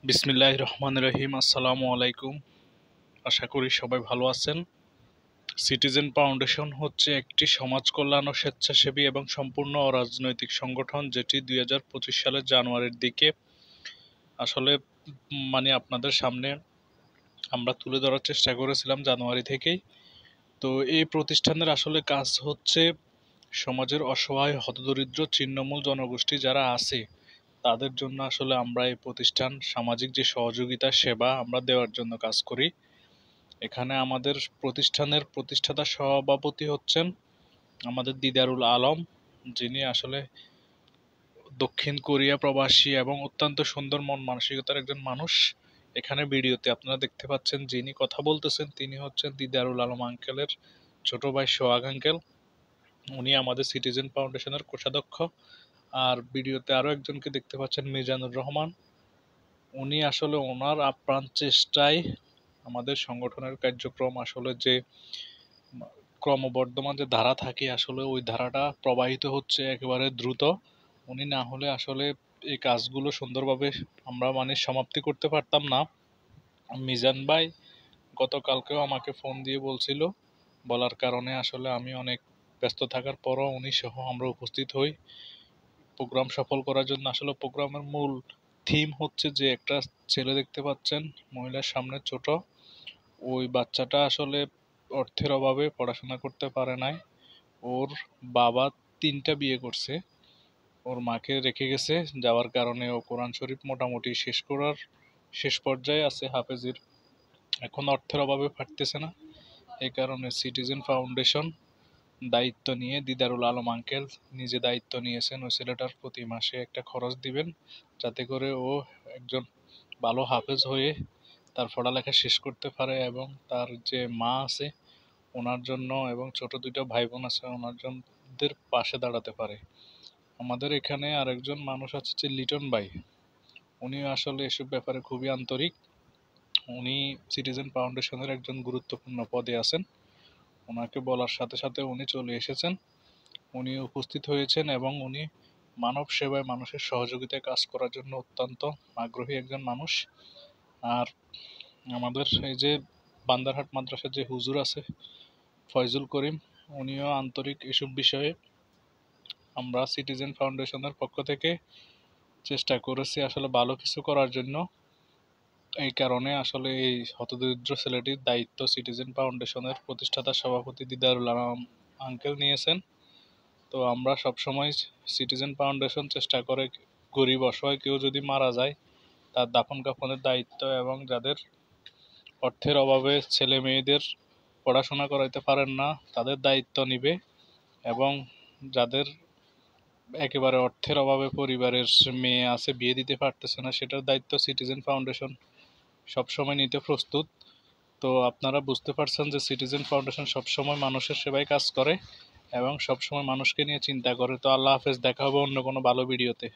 বিসমিল্লাহির রহমানির রহিম। আসসালামু আলাইকুম। আশা করি সবাই ভালো আছেন। সিটিজেন ফাউন্ডেশন হচ্ছে একটি সমাজ কল্যাণ ও স্বেচ্ছাসেবী এবং সম্পূর্ণ অরাজনৈতিক সংগঠন, যেটি 2025 সালের জানুয়ারির দিকে আসলে আপনাদের সামনে আমরা তুলে ধরার চেষ্টা করেছিলাম জানুয়ারি থেকেই। তো এই প্রতিষ্ঠানের আসলে কাজ হচ্ছে সমাজের অসহায় হতদরিদ্র ছিন্নমূল জনগোষ্ঠী যারা আছে তাদের জন্য আসলে আমরা এই প্রতিষ্ঠান সামাজিক যে সহযোগিতা সেবা আমরা দেওয়ার জন্য কাজ করি। এখানে আমাদের প্রতিষ্ঠানের প্রতিষ্ঠাতা সভাপতি হচ্ছেন আমাদের দিদারুল আলম, যিনি আসলে দক্ষিণ কোরিয়া প্রবাসী এবং অত্যন্ত সুন্দর মন মানসিকতার একজন মানুষ। এখানে ভিডিওতে আপনারা দেখতে পাচ্ছেন যিনি কথা বলতেছেন তিনি হচ্ছেন দিদারুল আলম আঙ্কেলের ছোট ভাই সোহাগ আঙ্কেল। উনি আমাদের সিটিজেন ফাউন্ডেশনের কোষাধ্যক্ষ। আর ভিডিওতে আরো একজনকে দেখতে পাচ্ছেন মিজানুর রহমান। উনি আসলে ওনার আপ্রাণ চেষ্টায় আমাদের সংগঠনের কার্যক্রম আসলে যে ক্রমবর্ধমান যে ধারা থাকে আসলে ওই ধারাটা প্রবাহিত হচ্ছে একেবারে দ্রুত। উনি না হলে আসলে এই কাজগুলো সুন্দরভাবে আমরা সমাপ্তি করতে পারতাম না। মিজান ভাই গতকালকেও আমাকে ফোন দিয়ে বলছিল, বলার কারণে আসলে আমি অনেক ব্যস্ত থাকার পরও উনি সহ আমরা উপস্থিত হই প্রোগ্রাম সফল করার জন্য। আসলে প্রোগ্রামের মূল থিম হচ্ছে যে একটা ছেলে দেখতে পাচ্ছেন মহিলার সামনে ছোট, ওই বাচ্চাটা আসলে অর্থের অভাবে পড়াশোনা করতে পারে নাই। ওর বাবা 3টা বিয়ে করছে, ওর মাকে রেখে গেছে, যাওয়ার কারণে ও কোরআন শরীফ মোটামুটি শেষ করার শেষ পর্যায়ে আছে হাফেজির। এখন অর্থের অভাবে পারতেছে না, এই কারণে সিটিজেন ফাউন্ডেশন দায়িত্ব নিয়ে দিদারুল আলম আঙ্কেল নিজে দায়িত্ব নিয়েছেন ওই ছেলেটার প্রতি মাসে একটা খরচ দিবেন, যাতে করে ও একজন ভালো হাফেজ হয়ে তার পড়ালেখা শেষ করতে পারে এবং তার যে মা আছে ওনার জন্য এবং ছোট 2টা ভাই বোন আছে ওনার জনদের পাশে দাঁড়াতে পারে। আমাদের এখানে আরেকজন মানুষ আছে যে লিটন ভাই, উনি আসলে এসব ব্যাপারে খুবই আন্তরিক। উনি সিটিজেন ফাউন্ডেশনের একজন গুরুত্বপূর্ণ পদে আছেন। ওনাকে বলার সাথে সাথে উনি চলে এসেছেন, উনি উপস্থিত হয়েছেন এবং উনি মানব সেবায় মানুষের সহযোগিতায় কাজ করার জন্য অত্যন্ত আগ্রহী একজন মানুষ। আর আমাদের এই যে বান্দারহাট মাদ্রাসার যে হুজুর আছে ফয়জুল করিম, উনিও আন্তরিক এসব বিষয়ে। আমরা সিটিজেন ফাউন্ডেশনের পক্ষ থেকে চেষ্টা করেছি আসলে ভালো কিছু করার জন্য। এই কারণে আসলে এই হতদরিদ্র ছেলেটির দায়িত্ব সিটিজেন ফাউন্ডেশনের প্রতিষ্ঠাতা সভাপতি দিদারুল আলম আঙ্কেল নিয়েছেন। তো আমরা সবসময় সিটিজেন ফাউন্ডেশন চেষ্টা করে গরিব অসহায় কেউ যদি মারা যায় তার দাফন কাফনের দায়িত্ব, এবং যাদের অর্থের অভাবে ছেলে মেয়েদের পড়াশোনা করাইতে পারেন না তাদের দায়িত্ব নিবে, এবং যাদের একেবারে অর্থের অভাবে পরিবারের মেয়ে আছে বিয়ে দিতে পারতেছে না সেটার দায়িত্ব সিটিজেন ফাউন্ডেশন সবসময় নিতে প্রস্তুত। তো আপনারা বুঝতে পারছেন যে সিটিজেন ফাউন্ডেশন সবসময় মানুষের সেবায় কাজ করে এবং সবসময় মানুষকে নিয়ে চিন্তা করে। তো আল্লাহ হাফেজ, দেখা হবে অন্য কোনো ভালো ভিডিওতে।